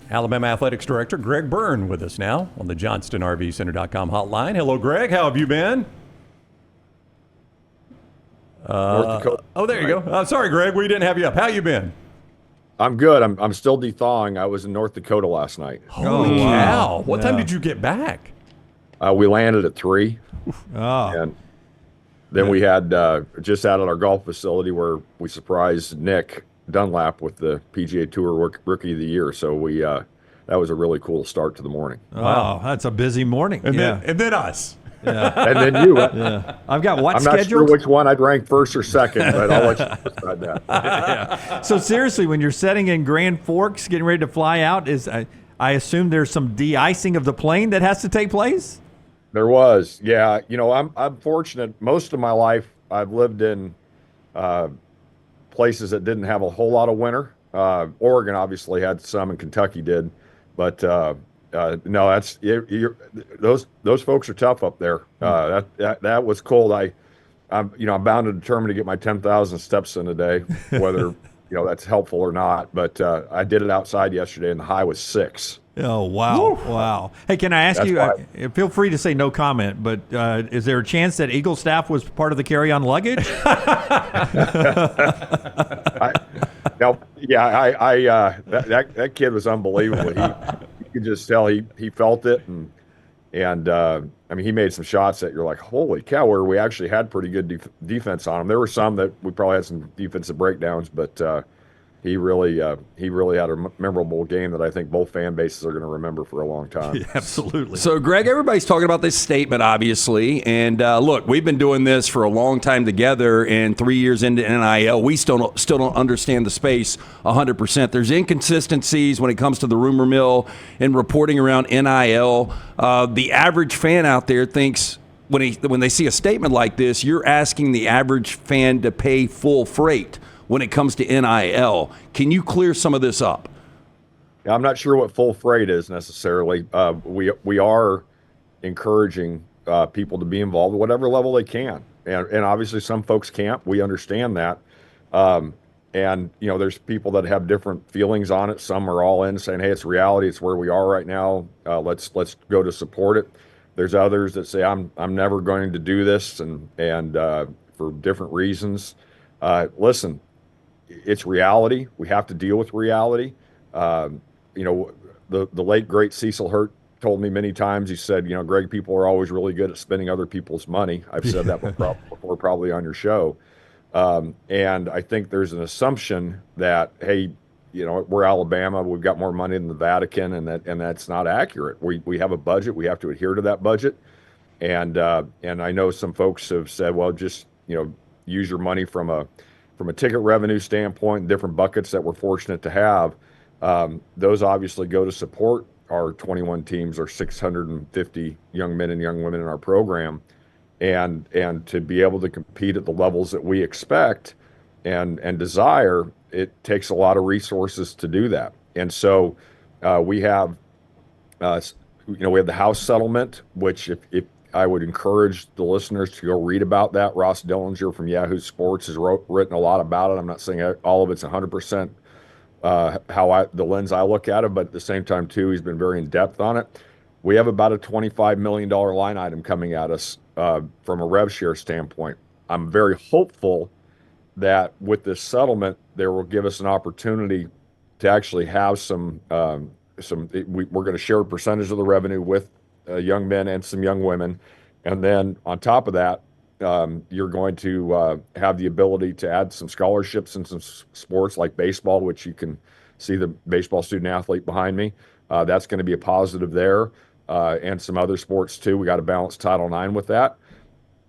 Alabama Athletics Director Greg Byrne with us now on the JohnstonRVCenter.com hotline. Hello, Greg. How have you been? North Dakota. Oh, there you go. Sorry, Greg. We didn't have you up. How you been? I'm good. I'm still thawing. I was in North Dakota last night. Holy cow. What time did you get back? We landed at 3. And then we had just out at our golf facility where we surprised Nick Dunlap with the PGA Tour Rookie of the Year. So we that was a really cool start to the morning. Wow, that's a busy morning. And then us. Yeah. And then you. I've got what I'm scheduled? not sure which one I'd rank first or second, but I'll let you decide that. Yeah. So seriously, when you're setting in Grand Forks, getting ready to fly out, I assume there's some de-icing of the plane that has to take place? There was, yeah. I'm fortunate. Most of my life, I've lived in places that didn't have a whole lot of winter. Oregon obviously had some, and Kentucky did, but no, that's those folks are tough up there. That was cold. I'm bound and determined to get my 10,000 steps in a day, whether that's helpful or not. But I did it outside yesterday, and the high was 6. Oh, wow. Woo. Wow. Hey, can I ask you, feel free to say no comment, but is there a chance that Eagle staff was part of the carry-on luggage? That kid was unbelievable. You could just tell he felt it, and I mean, he made some shots that you're like, holy cow, where we actually had pretty good defense on him. There were some that we probably had some defensive breakdowns, but he really had a memorable game that I think both fan bases are going to remember for a long time. Yeah, absolutely. So, Greg, everybody's talking about this statement, obviously. And, look, we've been doing this for a long time together, and 3 years into NIL, we still don't understand the space 100%. There's inconsistencies when it comes to the rumor mill and reporting around NIL. The average fan out there thinks when they see a statement like this, you're asking the average fan to pay full freight when it comes to NIL. Can you clear some of this up? I'm not sure what full freight is necessarily. We are encouraging people to be involved at whatever level they can. And obviously some folks can't. We understand that. And there's people that have different feelings on it. Some are all in saying, hey, it's reality. It's where we are right now. Let's go to support it. There's others that say, I'm never going to do this and for different reasons. Listen, it's reality. We have to deal with reality. The late great Cecil Hurt told me many times. He said, Greg, people are always really good at spending other people's money. I've said that before, probably on your show. And I think there's an assumption that, hey, we're Alabama, we've got more money than the Vatican, and that's not accurate. We have a budget. We have to adhere to that budget. And I know some folks have said, well, just use your money from a ticket revenue standpoint, different buckets that we're fortunate to have. Those obviously go to support our 21 teams, our 650 young men and young women in our program, and to be able to compete at the levels that we expect and desire. It takes a lot of resources to do that. And so we have the House settlement, which if I would encourage the listeners to go read about that. Ross Dillinger from Yahoo Sports has written a lot about it. I'm not saying all of it's 100% the lens I look at it, but at the same time, too, he's been very in-depth on it. We have about a $25 million line item coming at us from a rev share standpoint. I'm very hopeful that with this settlement, there will give us an opportunity to actually have we're going to share a percentage of the revenue with young men and some young women. And then on top of that, you're going to have the ability to add some scholarships in some sports like baseball, which you can see the baseball student athlete behind me. That's going to be a positive there, and some other sports too. We got to balance Title IX with that.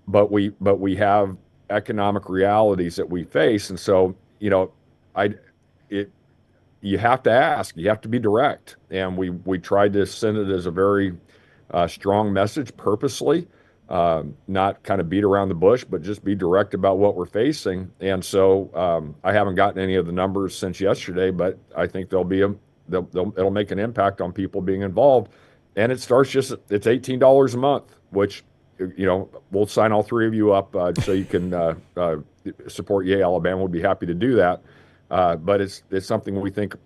But we have economic realities that we face. And so, you have to ask, you have to be direct. And we tried to send it as a very strong message purposely, not kind of beat around the bush, but just be direct about what we're facing. And so I haven't gotten any of the numbers since yesterday, but I think it'll make an impact on people being involved. And it starts it's $18 a month, which, we'll sign all three of you up so you can support Yay Alabama. We'll be happy to do that. But it's something we think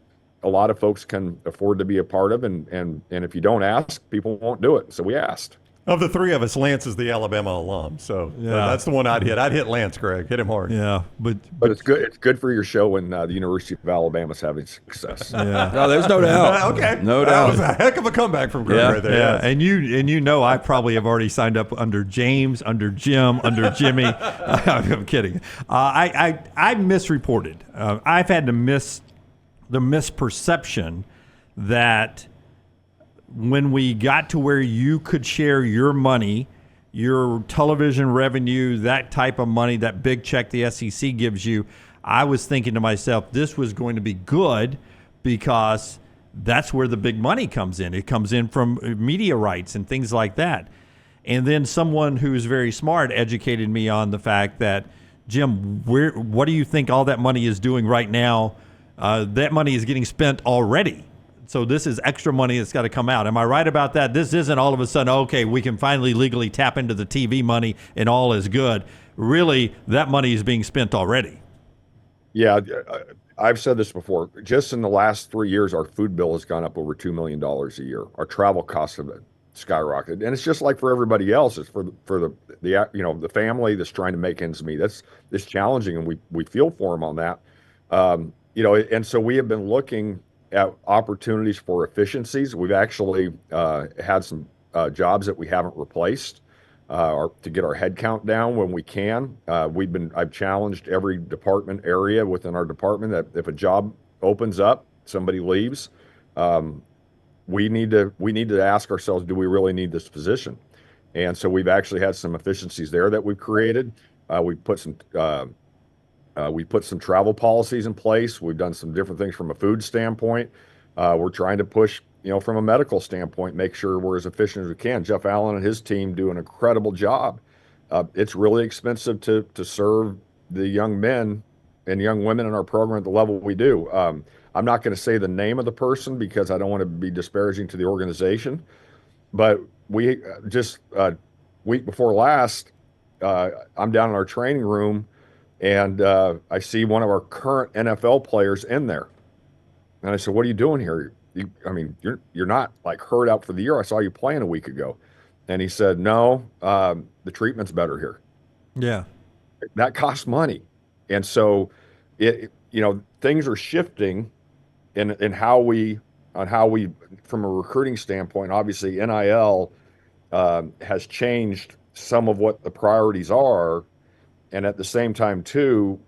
a lot of folks can afford to be a part of, and if you don't ask, people won't do it. So we asked. Of the three of us, Lance is the Alabama alum, so that's the one I'd hit. I'd hit Lance, Greg. Hit him hard. Yeah, but It's good. It's good for your show when the University of Alabama's having success. yeah. No, there's no doubt. Okay, No that was doubt. a heck of a comeback from Greg Yeah. right there. Yeah, yes. and you know I probably have already signed up under James, under Jim, under Jimmy. I'm kidding. I misreported. I've had the misperception that when we got to where you could share your money, your television revenue, that type of money, that big check the SEC gives you, I was thinking to myself, this was going to be good because that's where the big money comes in. It comes in from media rights and things like that. And then someone who's very smart educated me on the fact that, Jim, what do you think all that money is doing right now? That money is getting spent already. So this is extra money that's got to come out. Am I right about that? This isn't all of a sudden, okay, we can finally legally tap into the TV money and all is good. Really, that money is being spent already. Yeah, I've said this before. Just in the last 3 years, our food bill has gone up over $2 million a year. Our travel costs have skyrocketed, and it's just like for everybody else. It's for the family that's trying to make ends meet. It's challenging, and we feel for them on that. And so we have been looking at opportunities for efficiencies. We've actually had some jobs that we haven't replaced to get our head count down when we can. I've challenged every department area within our department that if a job opens up, somebody leaves, we need to ask ourselves, do we really need this position? And so we've actually had some efficiencies there that we've created. We put some travel policies in place. We've done some different things from a food standpoint. We're trying to push, from a medical standpoint, make sure we're as efficient as we can. Jeff Allen and his team do an incredible job. It's really expensive to serve the young men and young women in our program at the level we do. I'm not going to say the name of the person because I don't want to be disparaging to the organization, but we just week before last, I'm down in our training room, and I see one of our current NFL players in there. And I said, "What are you doing here? You're not like hurt out for the year. I saw you playing a week ago." And he said, "No, the treatment's better here." Yeah. That costs money. And so things are shifting in how we from a recruiting standpoint. Obviously NIL has changed some of what the priorities are. And at the same time, too,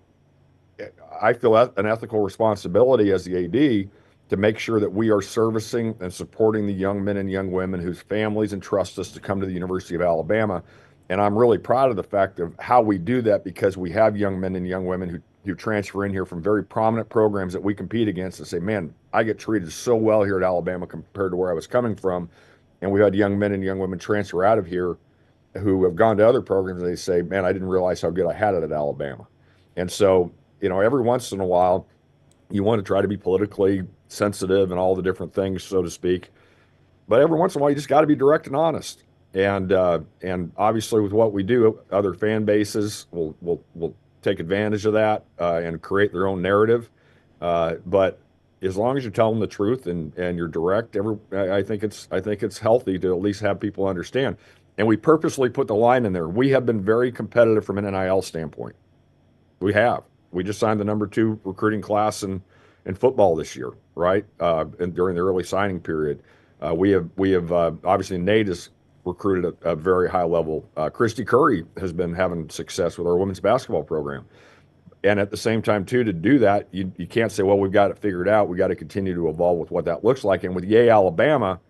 I feel an ethical responsibility as the AD to make sure that we are servicing and supporting the young men and young women whose families entrust us to come to the University of Alabama. And I'm really proud of the fact of how we do that because we have young men and young women who transfer in here from very prominent programs that we compete against and say, man, I get treated so well here at Alabama compared to where I was coming from. And we've had young men and young women transfer out of here who have gone to other programs and they say, man, I didn't realize how good I had it at Alabama. And so, every once in a while, you want to try to be politically sensitive and all the different things, so to speak. But every once in a while, you just got to be direct and honest. And obviously with what we do, other fan bases will take advantage of that and create their own narrative. But as long as you're telling the truth and you're direct, I think it's healthy to at least have people understand. And we purposely put the line in there. We have been very competitive from an NIL standpoint. We have. We just signed the number 2 recruiting class in football this year, right? And during the early signing period, we have obviously Nate has recruited at a very high level. Christy Curry has been having success with our women's basketball program. And at the same time, too, to do that, you can't say, well, we've got it figured out. We got to continue to evolve with what that looks like. And with Yay Alabama,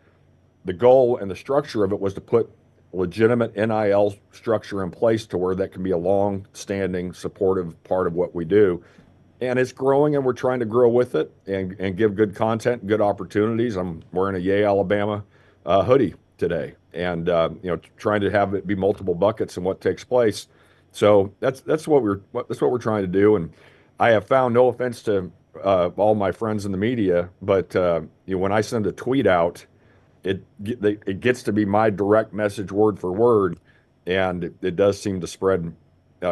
the goal and the structure of it was to put legitimate NIL structure in place to where that can be a long-standing, supportive part of what we do. And it's growing, and we're trying to grow with it and give good content, good opportunities. I'm wearing a Yay Alabama hoodie today, and trying to have it be multiple buckets in what takes place. So that's what we're trying to do. And I have found, no offense to all my friends in the media, but when I send a tweet out, it gets to be my direct message word for word, and it does seem to spread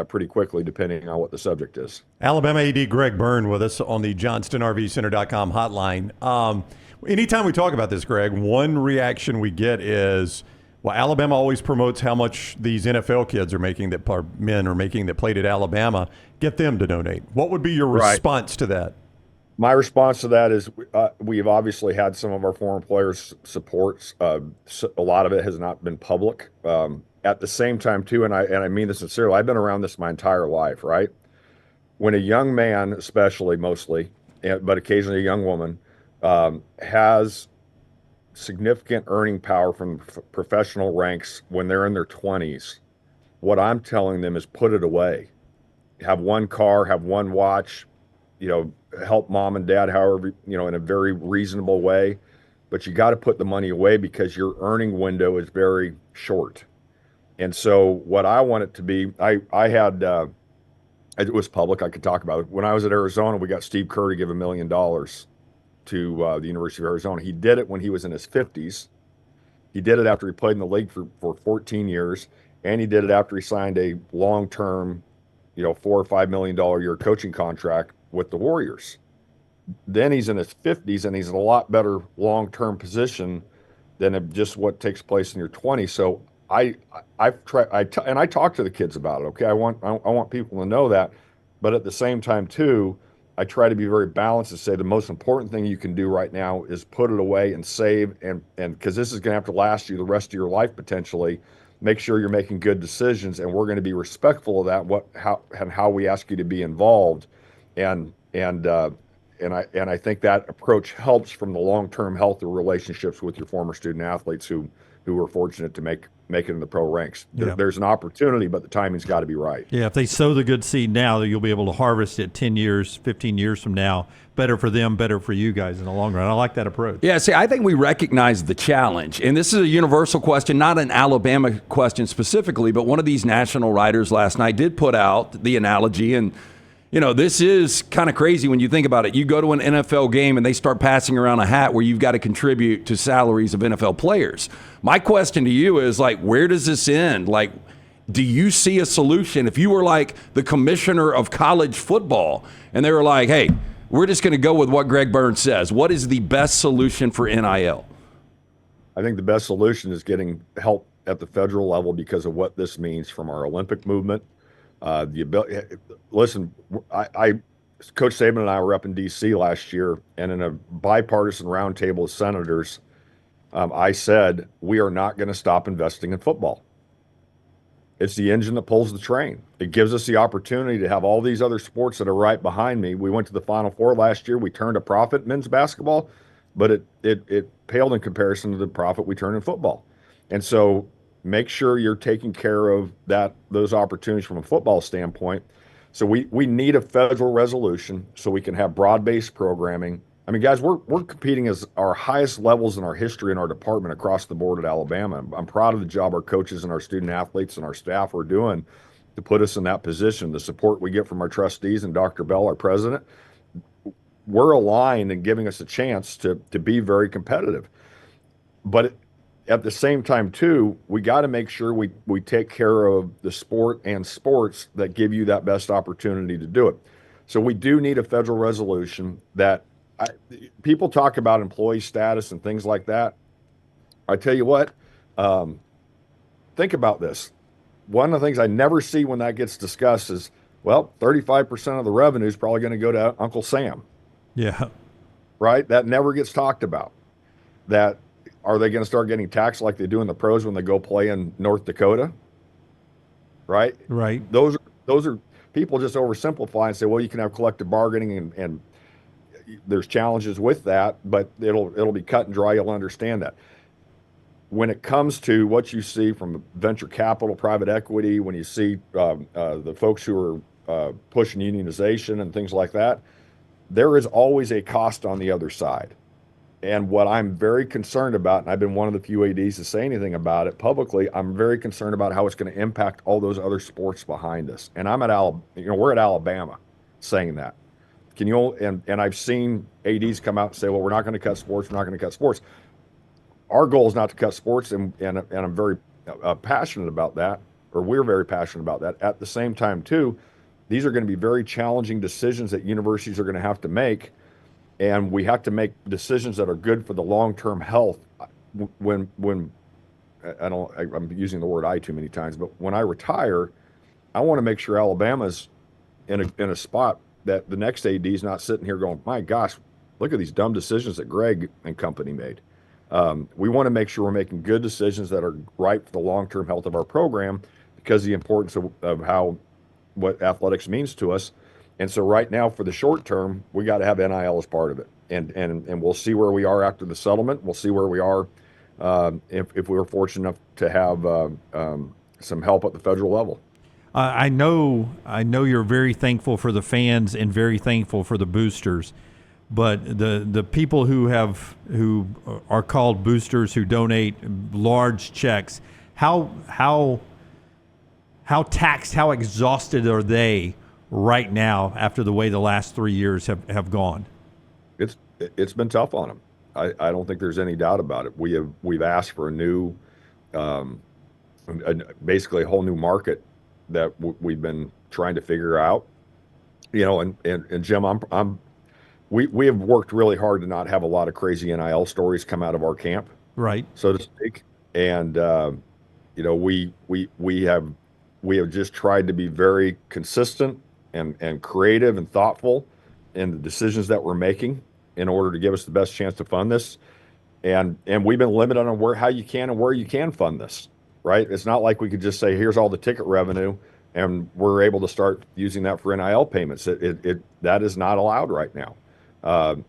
pretty quickly, depending on what the subject is. Alabama AD Greg Byrne with us on the JohnstonRVCenter.com hotline. Anytime we talk about this, Greg, one reaction we get is, well, Alabama always promotes how much these NFL kids are making that men are making that played at Alabama. Get them to donate. What would be your response to that? My response to that is we've obviously had some of our former players' supports. A lot of it has not been public. At the same time, too, and I mean this sincerely, I've been around this my entire life, right? When a young man, especially mostly, but occasionally a young woman, has significant earning power from professional ranks when they're in their 20s, what I'm telling them is put it away. Have one car, have one watch, help mom and dad however, in a very reasonable way. But you got to put the money away because your earning window is very short. And so what I want it to be, I had, it was public, I could talk about it. When I was at Arizona, we got Steve Kerr to give $1 million to the University of Arizona. He did it when he was in his 50s. He did it after he played in the league for 14 years. And he did it after he signed a long-term, $4 or $5 million a year coaching contract with the Warriors. Then he's in his 50s and he's in a lot better long-term position than just what takes place in your 20s. So I've tried, and I talk to the kids about it. Okay, I want people to know that, but at the same time too, I try to be very balanced and say the most important thing you can do right now is put it away and save, and because this is going to have to last you the rest of your life potentially. Make sure you're making good decisions, and we're going to be respectful of that. How we ask you to be involved, and I think that approach helps from the long-term healthy relationships with your former student athletes who were fortunate to make it in the pro ranks. Yeah. There's an opportunity, but the timing's got to be right. Yeah, if they sow the good seed now, you'll be able to harvest it 10 years, 15 years from now. Better for them, better for you guys in the long run. I like that approach. Yeah, see, I think we recognize the challenge. And this is a universal question, not an Alabama question specifically, but one of these national writers last night did put out the analogy. And, this is kind of crazy when you think about it. You go to an NFL game and they start passing around a hat where you've got to contribute to salaries of NFL players. My question to you is, where does this end? Do you see a solution? If you were like the commissioner of college football and they were like, hey, we're just going to go with what Greg Byrne says, what is the best solution for NIL? I think the best solution is getting help at the federal level because of what this means from our Olympic movement. Listen, Coach Saban and I were up in D.C. last year, and in a bipartisan roundtable of senators, I said, we are not going to stop investing in football. It's the engine that pulls the train. It gives us the opportunity to have all these other sports that are right behind me. We went to the Final Four last year. We turned a profit in men's basketball, but it paled in comparison to the profit we turned in football. And so make sure you're taking care of those opportunities from a football standpoint. So we need a federal resolution so we can have broad-based programming. I mean, guys, we're competing as our highest levels in our history in our department across the board at Alabama. I'm proud of the job our coaches and our student athletes and our staff are doing to put us in that position. The support we get from our trustees and Dr. Bell, our president, we're aligned and giving us a chance to be very competitive. But at the same time, too, we got to make sure we take care of the sport and sports that give you that best opportunity to do it. So we do need a federal resolution that people talk about employee status and things like that. I tell you what, think about this. One of the things I never see when that gets discussed is, well, 35% of the revenue is probably going to go to Uncle Sam. Yeah. Right? That never gets talked about. That are they going to start getting taxed like they do in the pros when they go play in North Dakota? Right? Right. Those are people just oversimplify and say, well, you can have collective bargaining and there's challenges with that, but it'll be cut and dry. You'll understand that. When it comes to what you see from venture capital, private equity, when you see the folks who are pushing unionization and things like that, there is always a cost on the other side. And what I'm very concerned about, and I've been one of the few ADs to say anything about it publicly, I'm very concerned about how it's going to impact all those other sports behind us. And we're at Alabama saying that. And I've seen ADs come out and say, well, we're not going to cut sports. We're not going to cut sports. Our goal is not to cut sports, and I'm very passionate about that. or we're very passionate about that. At the same time, too, these are going to be very challenging decisions that universities are going to have to make, and we have to make decisions that are good for the long-term health. When I'm using the word "I" too many times, but when I retire, I want to make sure Alabama's in a spot that the next AD is not sitting here going, "My gosh, look at these dumb decisions that Greg and company made." We want to make sure we're making good decisions that are right for the long-term health of our program, because of the importance of what athletics means to us. And so right now, for the short term, we got to have NIL as part of it. And we'll see where we are after the settlement. We'll see where we are if we were fortunate enough to have some help at the federal level. I know you're very thankful for the fans and very thankful for the boosters, but the people who are called boosters, who donate large checks, how taxed, how exhausted are they right now after the way the last 3 years have gone? It's been tough on them. I don't think there's any doubt about it. We've asked for a new, basically a whole new market that we've been trying to figure out. And Jim, we have worked really hard to not have a lot of crazy NIL stories come out of our camp, right, so to speak. And we have just tried to be very consistent and creative and thoughtful in the decisions that we're making in order to give us the best chance to fund this. And we've been limited on how you can and where you can fund this, right? It's not like we could just say, here's all the ticket revenue, and we're able to start using that for NIL payments. That is not allowed right now.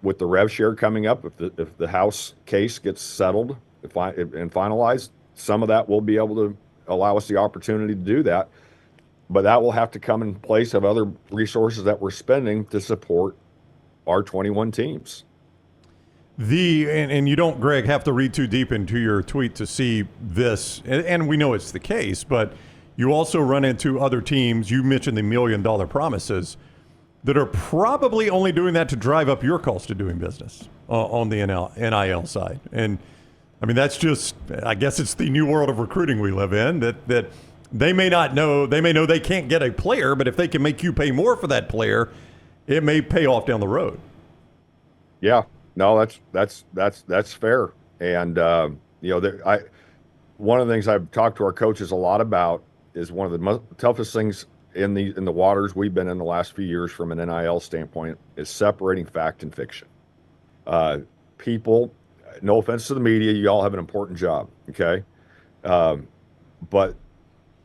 With the rev share coming up, if the House case gets settled and finalized, some of that will be able to allow us the opportunity to do that. But that will have to come in place of other resources that we're spending to support our 21 teams. And you don't, Greg, have to read too deep into your tweet to see this, and we know it's the case, but you also run into other teams. You mentioned the $1 million promises that are probably only doing that to drive up your cost of doing business on the NIL side. And I mean, that's just, I guess it's the new world of recruiting we live in, that they may not know, they may know they can't get a player, but if they can make you pay more for that player, it may pay off down the road. Yeah, no, that's fair. And one of the things I've talked to our coaches a lot about is one of the toughest things in the waters we've been in the last few years from an NIL standpoint is separating fact and fiction. People, no offense to the media, you all have an important job, okay? But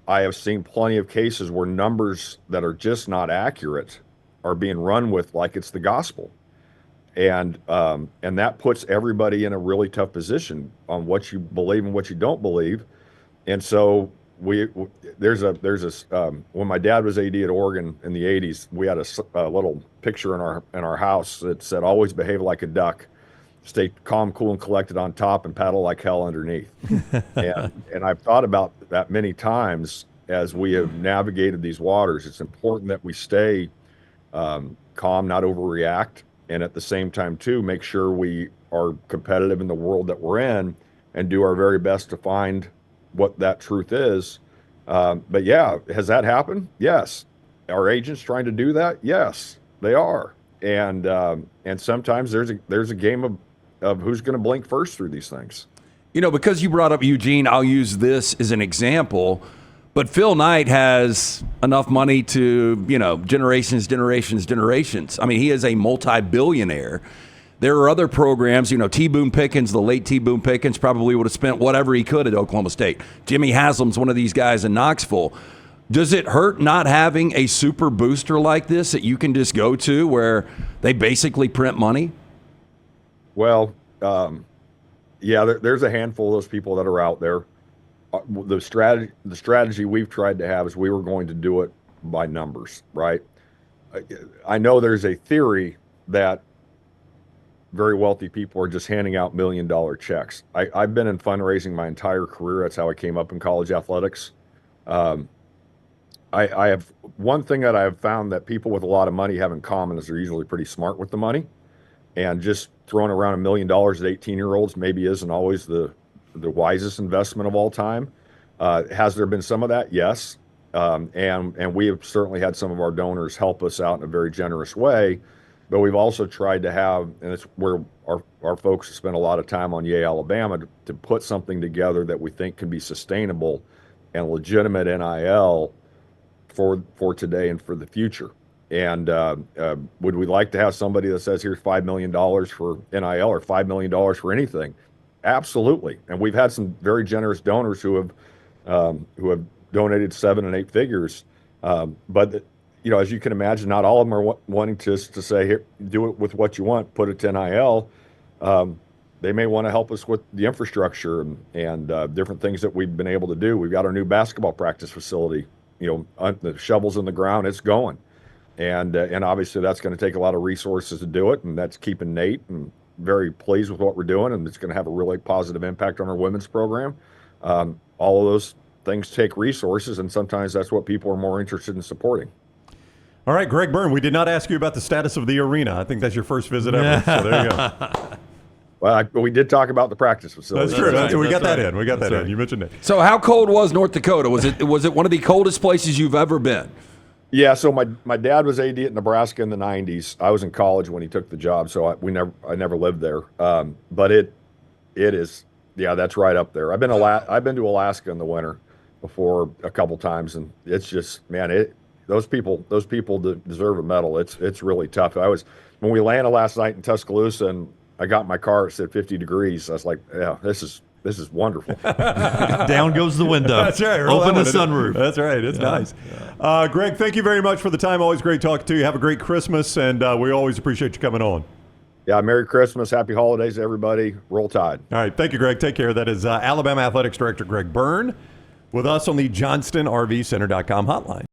I have seen plenty of cases where numbers that are just not accurate are being run with like it's the gospel. And that puts everybody in a really tough position on what you believe and what you don't believe. And so there's when my dad was AD at Oregon in the 80s, we had a little picture in our house that said, "Always behave like a duck, stay calm, cool, and collected on top, and paddle like hell underneath." and I've thought about that many times as we have navigated these waters. It's important that we stay calm, not overreact, and at the same time too, make sure we are competitive in the world that we're in and do our very best to find what that truth is. But yeah, has that happened? Yes. Are agents trying to do that? Yes, they are. And sometimes there's a game of who's going to blink first through these things. Because you brought up Eugene, I'll use this as an example. But Phil Knight has enough money to, generations. I mean, he is a multi-billionaire. There are other programs, T. Boone Pickens, the late T. Boone Pickens, probably would have spent whatever he could at Oklahoma State. Jimmy Haslam's one of these guys in Knoxville. Does it hurt not having a super booster like this that you can just go to where they basically print money? Well, yeah, there's a handful of those people that are out there. The strategy we've tried to have is we were going to do it by numbers, right? I know there's a theory that very wealthy people are just handing out $1 million checks. I've been in fundraising my entire career. That's how I came up in college athletics. I have one thing that I've found that people with a lot of money have in common is they're usually pretty smart with the money, and just throwing around $1 million at 18-year-olds maybe isn't always the wisest investment of all time. Has there been some of that? Yes. And we have certainly had some of our donors help us out in a very generous way, but we've also tried to have, and it's where our folks spend a lot of time on Yale, Alabama, to put something together that we think can be sustainable and legitimate NIL for today and for the future. And would we like to have somebody that says, here's $5 million for NIL or $5 million for anything? Absolutely. And we've had some very generous donors who have donated 7 and 8 figures. But as you can imagine, not all of them are wanting to say, here, do it with what you want, put it to NIL. They may want to help us with the infrastructure and different things that we've been able to do. We've got our new basketball practice facility, the shovels in the ground, it's going. And obviously that's going to take a lot of resources to do it. And that's keeping Nate and very pleased with what we're doing. And it's going to have a really positive impact on our women's program. All of those things take resources, and sometimes that's what people are more interested in supporting. All right, Greg Byrne, we did not ask you about the status of the arena. I think that's your first visit ever. So there you go. Well, we did talk about the practice facility. That's true. We got that in. We got that in. You mentioned it. So how cold was North Dakota? Was it one of the coldest places you've ever been? Yeah, so my dad was AD at Nebraska in the 90s. I was in college when he took the job, so I never lived there. But it is, yeah, that's right up there. I've been to Alaska in the winter before a couple times, and it's just, man, those people deserve a medal. It's really tough. When we landed last night in Tuscaloosa and I got in my car, it said 50 degrees. I was like, yeah, this is wonderful. Down goes the window. That's right. Open the sunroof. That's right. It's nice. Yeah. Greg, thank you very much for the time. Always great talking to you. Have a great Christmas, and we always appreciate you coming on. Yeah, Merry Christmas. Happy holidays to everybody. Roll Tide. All right. Thank you, Greg. Take care. That is Alabama Athletics Director Greg Byrne with us on the JohnstonRVCenter.com hotline.